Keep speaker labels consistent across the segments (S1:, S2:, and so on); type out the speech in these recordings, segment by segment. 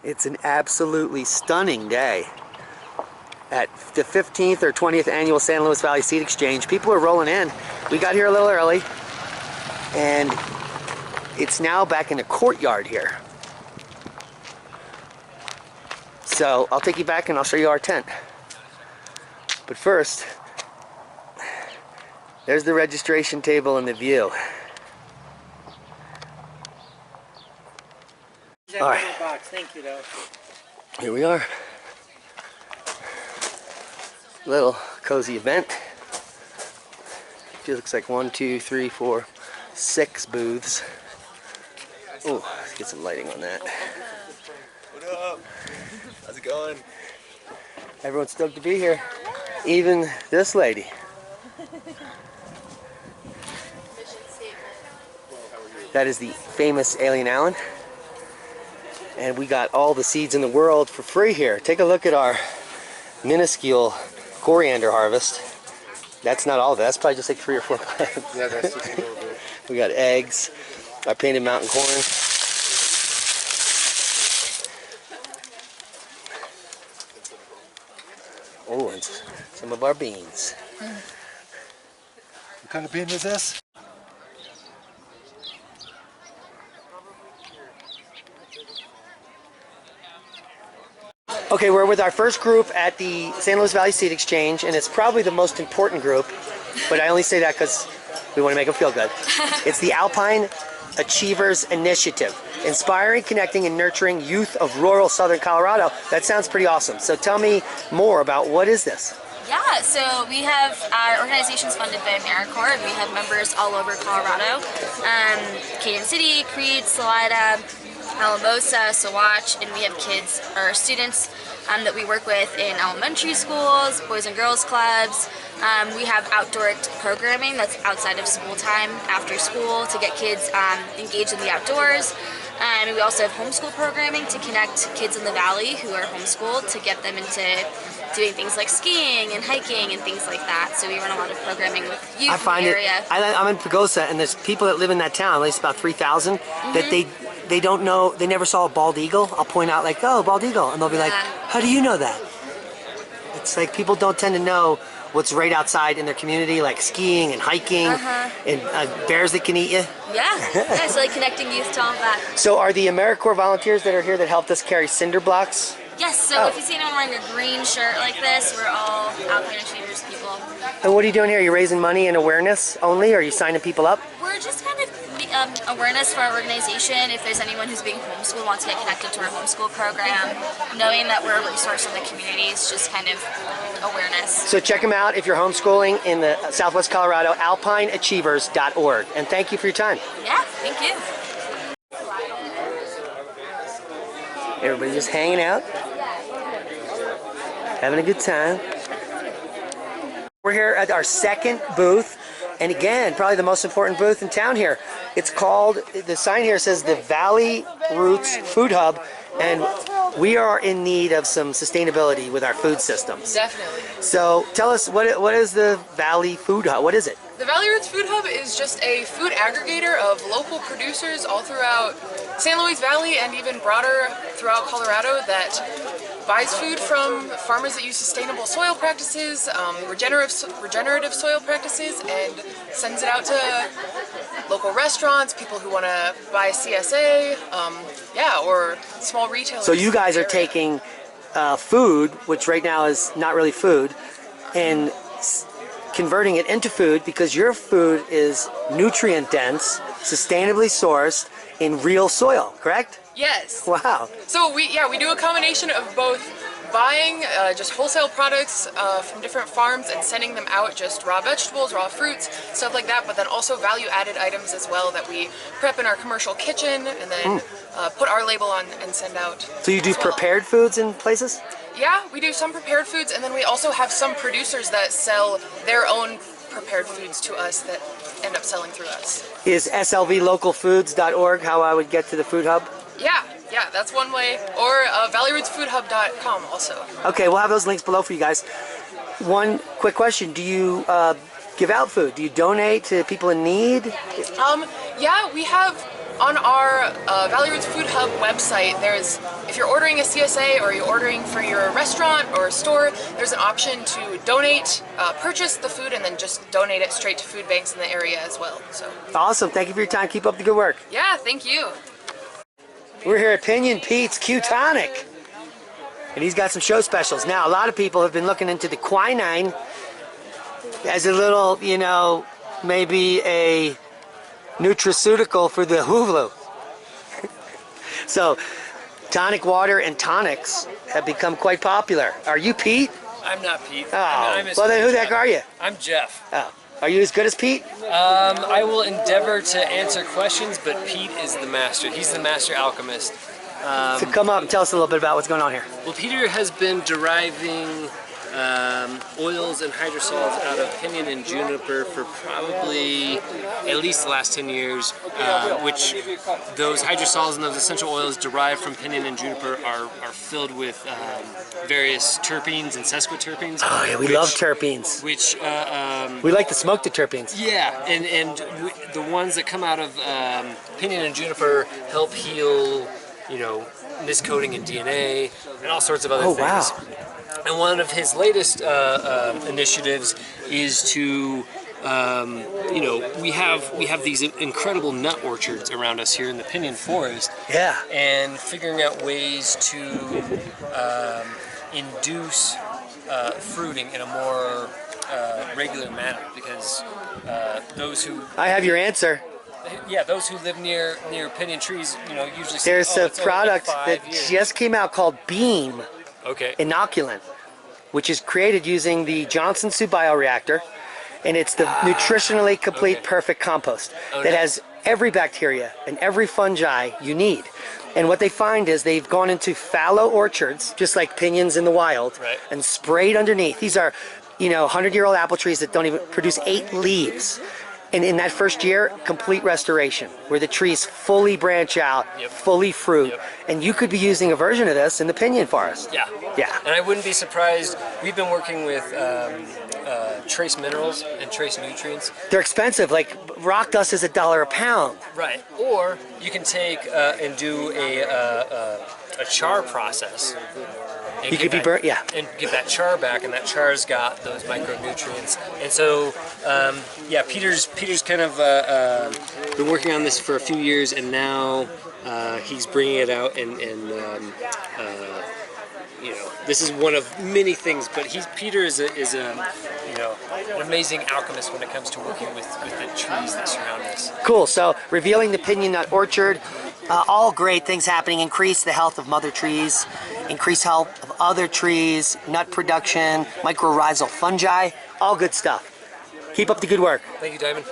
S1: It's an absolutely stunning day at the 15th or 20th annual San Luis Valley Seed Exchange. People are rolling in. We got here a little early, and it's now back in the courtyard here. So I'll take you back and I'll show you our tent. But first, there's the registration table and the view. All right.
S2: Thank you, though.
S1: Here we are. Little cozy event. It looks like 1, 2, 3, 4, 6 booths. Oh, let's get some lighting on that.
S3: What up? How's it going?
S1: Everyone's stoked to be here. Even this lady. That is the famous Alien Alan. And we got all the seeds in the world for free here. Take a look at our minuscule coriander harvest. That's not all of it. That's probably just like 3 or 4 plants.
S3: Yeah, that's just a little bit.
S1: We got eggs, our painted mountain corn. Oh, and some of our beans.
S3: What kind of bean is this?
S1: Okay, we're with our first group at the San Luis Valley Seed Exchange, and it's probably the most important group, but I only say that because we want to make them feel good. It's the Alpine Achievers Initiative, inspiring, connecting, and nurturing youth of rural southern Colorado. That sounds pretty awesome. So tell me more about what is this?
S4: Yeah, so we have our organization's funded by AmeriCorps, and we have members all over Colorado. Caden City, Creed, Salida, Alamosa, Saguache, and we have kids, or students, that we work with in elementary schools, boys and girls clubs. We have outdoor programming that's outside of school time, after school, to get kids engaged in the outdoors. And we also have homeschool programming to connect kids in the valley who are homeschooled to get them into doing things like skiing and hiking and things like that. So we run a lot of programming with youth in the area.
S1: I'm in Pagosa, and there's people that live in that town, at least about 3,000, that they don't know, they never saw a bald eagle. I'll point out like, oh, bald eagle, and they'll be like, how do you know that? It's like people don't tend to know what's right outside in their community, like skiing and hiking and bears that can eat you.
S4: Yeah, so like connecting youth to all of that.
S1: So are the AmeriCorps volunteers that are here that helped us carry cinder blocks?
S4: Yes, so if you see anyone wearing a green shirt like this, we're all Alpine Achievers people.
S1: And what are you doing here? Are you raising money and awareness only? Or are you signing people up?
S4: We're just kind of awareness for our organization. If there's anyone who's being homeschooled, wants to get connected to our homeschool program, knowing that we're a resource in the community is just kind of awareness.
S1: So check them out if you're homeschooling in the Southwest Colorado, alpineachievers.org. And thank you for your time.
S4: Yeah, thank you.
S1: Everybody just hanging out, having a good time. We're here at our second booth, and again, probably the most important booth in town here. It's called, the sign here says the Valley Roots Food Hub, and we are in need of some sustainability with our food systems.
S5: Definitely.
S1: So tell us, what is the Valley Food Hub? What is it?
S5: The Valley Roots Food Hub is just a food aggregator of local producers all throughout San Luis Valley and even broader throughout Colorado that buys food from farmers that use sustainable soil practices, regenerative soil practices, and sends it out to local restaurants, people who want to buy CSA, or small retailers.
S1: So you guys are taking food, which right now is not really food, and converting it into food because your food is nutrient dense, sustainably sourced in real soil, correct?
S5: Yes.
S1: Wow.
S5: So we do a combination of both buying just wholesale products from different farms and sending them out, just raw vegetables, raw fruits, stuff like that, but then also value-added items as well that we prep in our commercial kitchen and then put our label on and send out.
S1: So you do prepared foods in places?
S5: Yeah, we do some prepared foods, and then we also have some producers that sell their own prepared foods to us that end up selling through us.
S1: Is slvlocalfoods.org how I would get to the food hub?
S5: Yeah, that's one way. Or valleyrootsfoodhub.com also.
S1: Okay, we'll have those links below for you guys. One quick question, do you give out food? Do you donate to people in need?
S5: Yeah, we have on our Valley Roots Food Hub website, there's if you're ordering a CSA or you're ordering for your restaurant or a store, there's an option to donate, purchase the food, and then just donate it straight to food banks in the area as well. So
S1: Awesome. Thank you for your time. Keep up the good work.
S5: yeah, thank you.
S1: We're here at Pinion Pete's Q Tonic, and he's got some show specials. Now, a lot of people have been looking into the quinine as a little, you know, maybe a nutraceutical for the Hulu. So, tonic water and tonics have become quite popular. Are you Pete?
S2: I'm not Pete.
S1: Oh,
S2: I'm
S1: well then who the heck are you?
S2: I'm Jeff.
S1: Oh, are you as good as Pete?
S2: I will endeavor to answer questions, but Pete is the master. He's the master alchemist.
S1: So come up and tell us a little bit about what's going on here.
S2: Well, Peter has been deriving oils and hydrosols out of pinyon and juniper for probably at least the last 10 years, which those hydrosols and those essential oils derived from pinyon and juniper are filled with various terpenes and sesquiterpenes.
S1: Oh yeah, we love terpenes.
S2: Which
S1: We like to smoke the terpenes.
S2: yeah, and the ones that come out of pinyon and juniper help heal, you know, miscoding in DNA and all sorts of other
S1: Oh,
S2: things.
S1: wow.
S2: And one of his latest initiatives is to, you know, we have these incredible nut orchards around us here in the pinyon forest,
S1: Yeah.
S2: and figuring out ways to induce fruiting in a more regular manner, because those who
S1: I have your answer.
S2: those who live near pinyon trees, you know, usually say,
S1: There's
S2: oh,
S1: a
S2: it's only
S1: product
S2: 5
S1: that
S2: years.
S1: just came out called Beam
S2: Okay.
S1: Inoculant, which is created using the Johnson-Su bioreactor, and it's the nutritionally complete
S2: Okay.
S1: perfect compost
S2: Okay.
S1: that has every bacteria and every fungi you need. And what they find is they've gone into fallow orchards, just like pinions in the wild,
S2: Right.
S1: and sprayed underneath. These are, you know, 100-year-old apple trees that don't even produce 8 leaves. And in that first year, complete restoration, where the trees fully branch out,
S2: Yep.
S1: fully fruit,
S2: Yep.
S1: and you could be using a version of this in the pinyon forest.
S2: Yeah.
S1: Yeah.
S2: And I wouldn't be surprised. We've been working with trace minerals and trace nutrients.
S1: They're expensive. Like rock dust is $1 a pound.
S2: Right. Or you can take and do a char process. And
S1: You
S2: get
S1: could be
S2: that-
S1: burnt. Yeah.
S2: And get that char back, and that char's got those micronutrients. And so, yeah, Peter's kind of been working on this for a few years, and now he's bringing it out, and you know, this is one of many things. But Peter is a you know, an amazing alchemist when it comes to working with the trees that surround us.
S1: Cool. So revealing the pinyon nut orchard. All great things happening. Increase the health of mother trees, increase health of other trees, nut production, mycorrhizal fungi, all good stuff. Keep up the good work.
S2: Thank you, Diamond.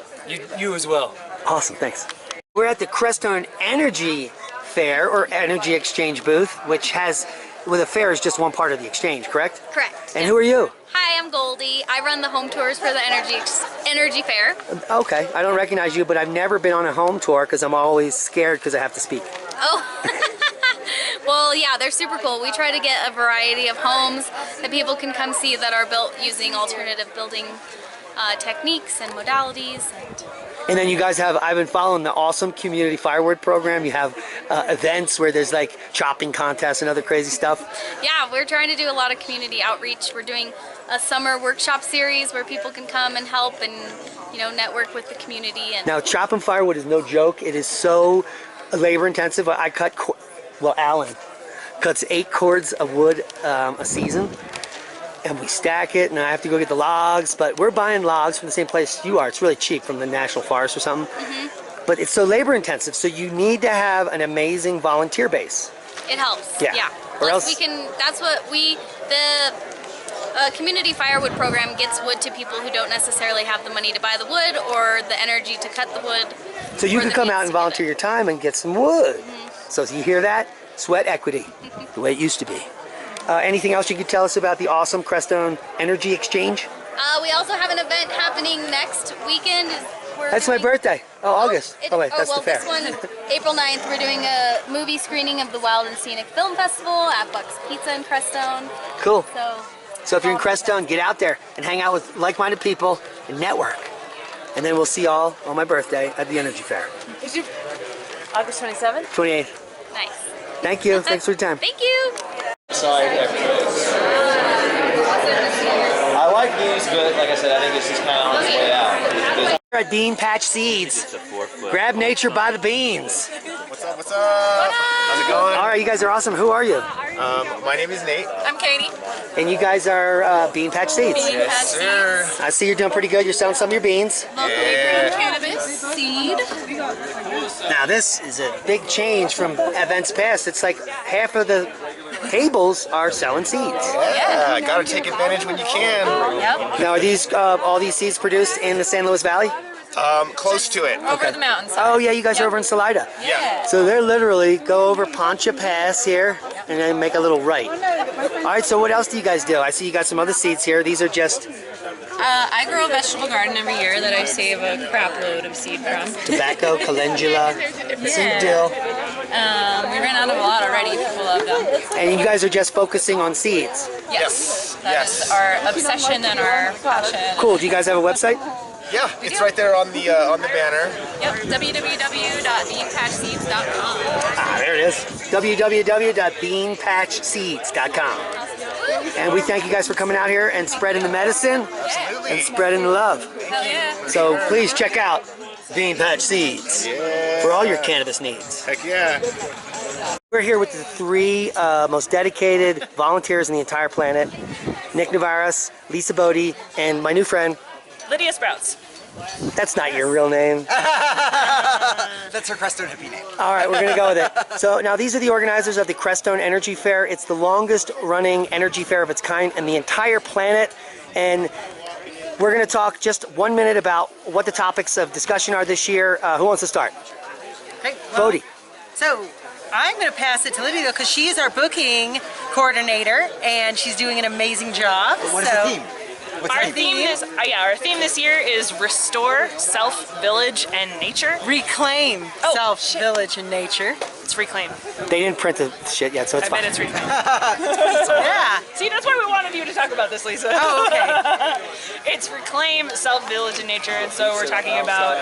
S2: You as well.
S1: Awesome, thanks. We're at the Creston Energy Fair, or Energy Exchange booth, which has, well, the fair is just one part of the exchange, correct?
S4: Correct.
S1: And who are you?
S4: Hi, I'm Goldie. I run the home tours for the Energy Fair.
S1: Okay, I don't recognize you, but I've never been on a home tour because I'm always scared because I have to speak.
S4: Oh. Well, yeah, they're super cool. We try to get a variety of homes that people can come see that are built using alternative building techniques and modalities.
S1: And then you guys have, I've been following the awesome community firewood program. You have events where there's like chopping contests and other crazy stuff.
S4: Yeah, we're trying to do a lot of community outreach. We're doing a summer workshop series where people can come and help and, you know, network with the community. And
S1: Now, chopping firewood is no joke. It is so labor intensive. I cut, well, Alan cuts 8 cords of wood a season. And we stack it, and I have to go get the logs, but we're buying logs from the same place you are. It's really cheap, from the National Forest or something.
S4: Mm-hmm.
S1: But it's so labor intensive, so you need to have an amazing volunteer base.
S4: it helps.
S1: Yeah.
S4: Yeah.
S1: Or
S4: Plus
S1: else-
S4: we can, that's what the community firewood program gets wood to people who don't necessarily have the money to buy the wood or the energy to cut the wood.
S1: So you
S4: or
S1: can
S4: the
S1: come
S4: means
S1: out
S4: to
S1: and
S4: do
S1: volunteer
S4: it.
S1: your time and get some wood. So you hear that? Sweat equity, the way it used to be. Anything else you could tell us about the awesome Creston Energy Exchange?
S4: We also have an event happening next weekend.
S1: That's my birthday. Oh, August. Oh wait, that's
S4: well,
S1: the fair.
S4: this one, April 9th, we're doing a movie screening of the Wild and Scenic Film Festival at Buck's Pizza in Creston.
S1: Cool.
S4: So
S1: if you're in Creston, get out there and hang out with like-minded people and network. And then we'll see y'all on my birthday at the Energy Fair.
S6: August 27th?
S1: 28th.
S4: nice.
S1: Thank you. Thanks for your time.
S4: Thank you.
S3: I like these, but like I said, I think it's just kind of on its way out.
S1: We're at Bean Patch Seeds. Grab nature by the beans.
S3: What's up? What's up? How's it going?
S1: All right, you guys are awesome. Who are you?
S3: My name is Nate.
S5: I'm Katie.
S1: And you guys are Bean Patch Seeds.
S3: Yes, sir.
S1: I see you're doing pretty good. You're selling some of your beans.
S5: Locally grown cannabis seed.
S1: Now this is a big change from events past. It's like half of the tables are selling seeds.
S3: Yeah, gotta take advantage when you can.
S5: Yep.
S1: Now are these all these seeds produced in the San Luis Valley?
S3: Close to it.
S5: Over the mountains.
S1: Oh yeah, you guys are over in Salida.
S3: Yeah.
S1: So they're literally go over Poncha Pass here and then make a little right. All right, so what else do you guys do? I see you got some other seeds here. These are just
S6: I grow a vegetable garden every year that I save a crap load of seed from.
S1: tobacco, calendula, seed dill.
S6: We ran out of a lot already. People love them.
S1: And you guys are just focusing on seeds.
S6: Yes. That
S3: Yes.
S6: is our obsession and our passion.
S1: Cool. Do you guys have a website?
S3: Yeah, it's right there on the banner.
S6: Yep. www.beanpatchseeds.com.
S1: Ah, there it is. www.beanpatchseeds.com. And we thank you guys for coming out here and spreading the medicine and spreading the love.
S6: Hell yeah.
S1: So please check out Bean Patch Seeds for all your cannabis needs.
S3: Heck yeah.
S1: We're here with the three most dedicated volunteers on the entire planet. Nick Navarez, Lisa Bodie, and my new friend.
S7: Lydia Sprouts.
S1: That's not your real name.
S8: That's her Creston hippie name.
S1: All right, we're going to go with it. So now these are the organizers of the Creston Energy Fair. It's the longest running energy fair of its kind in the entire planet. And we're going to talk just 1 minute about what the topics of discussion are this year. Who wants to start?
S9: Okay, well,
S1: Bodie.
S9: So I'm going to pass it to Lydia because she is our booking coordinator and she's doing an amazing job.
S8: What is the theme? What's
S7: Our
S8: the theme?
S7: our theme this year is restore self, village, and nature.
S9: Reclaim
S7: Oh,
S9: self,
S7: shit.
S9: village, and nature.
S7: It's reclaim.
S1: They didn't print the shit yet, so it's
S7: I bet
S1: fine.
S7: it's reclaim.
S9: Yeah.
S7: See, that's why we wanted you to talk about this, Lisa.
S9: Oh, okay.
S7: It's reclaim self, village, and nature, and so we're talking about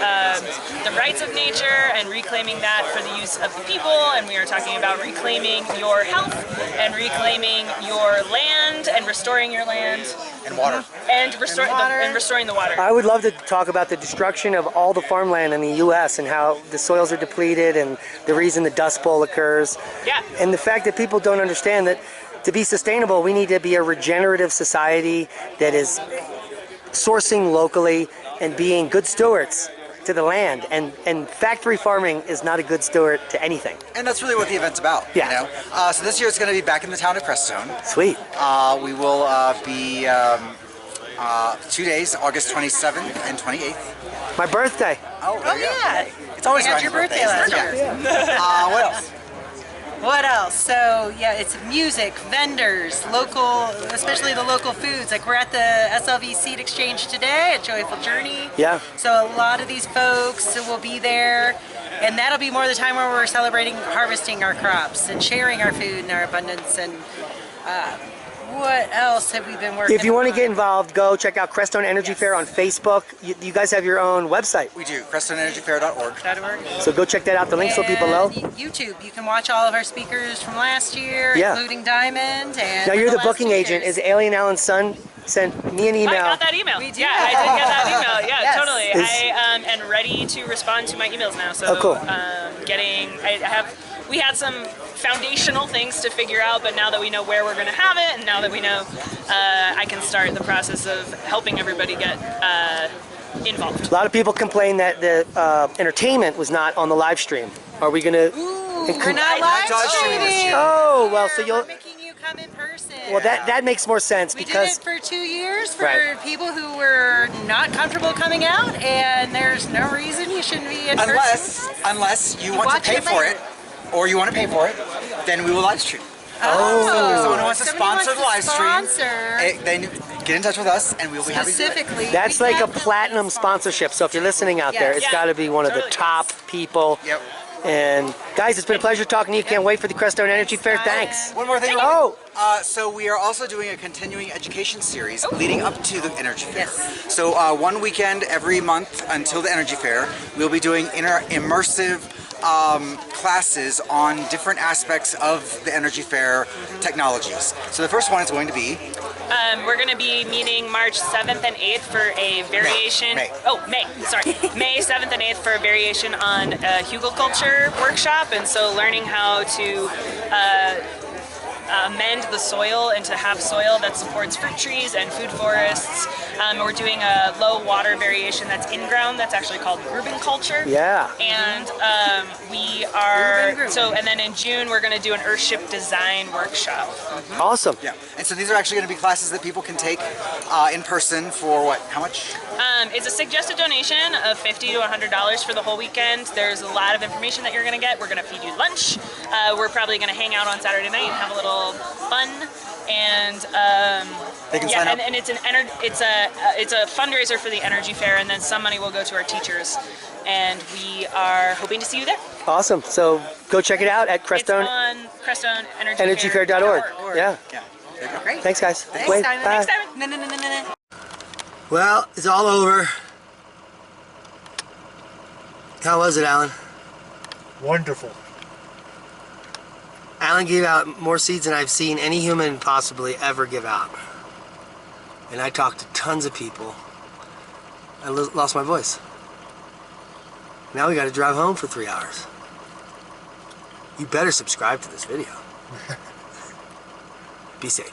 S7: the rights of nature and reclaiming that for the use of the people, and we are talking about reclaiming your health and reclaiming your land and restoring your land
S8: And water.
S7: and restoring the water.
S1: I would love to talk about the destruction of all the farmland in the U.S. and how the soils are depleted and the reason the Dust Bowl occurs.
S7: Yeah.
S1: And the fact that people don't understand that to be sustainable, we need to be a regenerative society that is sourcing locally and being good stewards to the land. And factory farming is not a good steward to anything.
S8: And that's really what the event's about.
S1: Yeah.
S8: You know? So this year it's going to be back in the town of Creston.
S1: Sweet.
S8: We will be 2 days, August 27th and 28th.
S1: My birthday.
S8: Oh, there you go.
S9: Yeah.
S8: It's always
S9: We had
S8: around
S9: your birthday last
S8: isn't it? Yeah. What else?
S9: What else? So yeah, it's music, vendors, local, especially the local foods. Like we're at the SLV Seed Exchange today at Joyful Journey.
S1: Yeah.
S9: So a lot of these folks will be there, and that'll be more the time where we're celebrating harvesting our crops and sharing our food and our abundance. And what else have we been working on?
S1: If you want to get involved, go check out Creston Energy Fair on Facebook. You guys have your own website,
S8: We do. CrestonEnergyFair.org.
S1: so go check that out. The links will be below.
S9: And YouTube, you can watch all of our speakers from last year,
S1: Yeah.
S9: including Diamond. And
S1: Now you're the
S9: last
S1: booking
S9: 2
S1: agent.
S9: years.
S1: Is Alien Allen's son sent me an email?
S7: I got that email.
S9: We do.
S7: Yeah, I did get that email. Yeah,
S9: Yes.
S7: totally.
S1: Is-
S7: I am ready to respond to my emails now. So,
S1: Oh, cool.
S7: we had some foundational things to figure out, but now that we know where we're going to have it, and now that we know, I can start the process of helping everybody get involved.
S1: A lot of people complain that the entertainment was not on the live stream. Are we gonna?
S9: We're not
S8: Not
S9: live
S8: streaming this
S9: streaming.
S8: year.
S1: Oh well, so
S9: We're
S1: you'll.
S9: making you come in person.
S1: Well, that makes more sense
S9: We
S1: because
S9: did it for 2 years for
S1: Right.
S9: people who were not comfortable coming out, and there's no reason you shouldn't be in person.
S8: Unless you want to
S9: Watch
S8: pay
S9: it
S8: for
S9: later.
S8: it, or you want to pay for it, then we will live stream.
S9: Oh,
S8: So if someone wants to
S9: somebody
S8: sponsor the live
S9: wants to
S8: stream,
S9: sponsor
S8: then get in touch with us and we'll be happy to do it.
S9: specifically.
S1: that's
S9: we
S1: like a
S9: definitely
S1: platinum
S9: sponsor.
S1: sponsorship. So if you're listening out there,
S9: Yes.
S1: it's
S7: Yeah,
S1: got to be one of the
S7: totally.
S1: top people.
S8: Yep.
S1: And guys, it's been a pleasure talking to you. Can't wait for the Creston Energy Fair.
S9: guys.
S1: Thanks.
S8: One more thing.
S1: Oh,
S8: So we are also doing a continuing education series leading up to the Energy Fair.
S9: Yes.
S8: So one weekend every month until the Energy Fair, we'll be doing immersive classes on different aspects of the Energy Fair technologies. So the first one is going to be
S7: We're going to be meeting March 7th and 8th for a variation.
S8: May.
S7: Oh, May. Sorry, May 7th and 8th for a variation on a hugelkultur workshop, and so learning how to amend the soil and to have soil that supports fruit trees and food forests. We're doing a low water variation that's in ground. That's actually called culture.
S1: Yeah.
S7: And we are and then in June we're going to do an earthship design workshop.
S1: Awesome.
S8: Yeah. And so these are actually going to be classes that people can take in person for what? How much?
S7: It's a suggested donation of $50 to $100 for the whole weekend. There's a lot of information that you're going to get. We're going to feed you lunch. We're probably going to hang out on Saturday night and have a little fun. And
S8: They can sign up.
S7: and it's a fundraiser for the Energy Fair, and then some money will go to our teachers. And we are hoping to see you there.
S1: Awesome. So go check it out at
S7: It's
S1: Creston.
S7: on CrestonEnergyFair.org.
S1: Energyfair.org. Yeah.
S8: Yeah. There you go. Great.
S1: Thanks, guys.
S7: Thanks,
S1: Wait,
S7: Simon.
S1: bye.
S7: Thanks, Simon.
S1: Well, it's all over. How was it, Alan?
S10: Wonderful.
S1: Alan gave out more seeds than I've seen any human possibly ever give out. And I talked to tons of people. I lost my voice. Now we got to drive home for 3 hours. You better subscribe to this video. Be safe.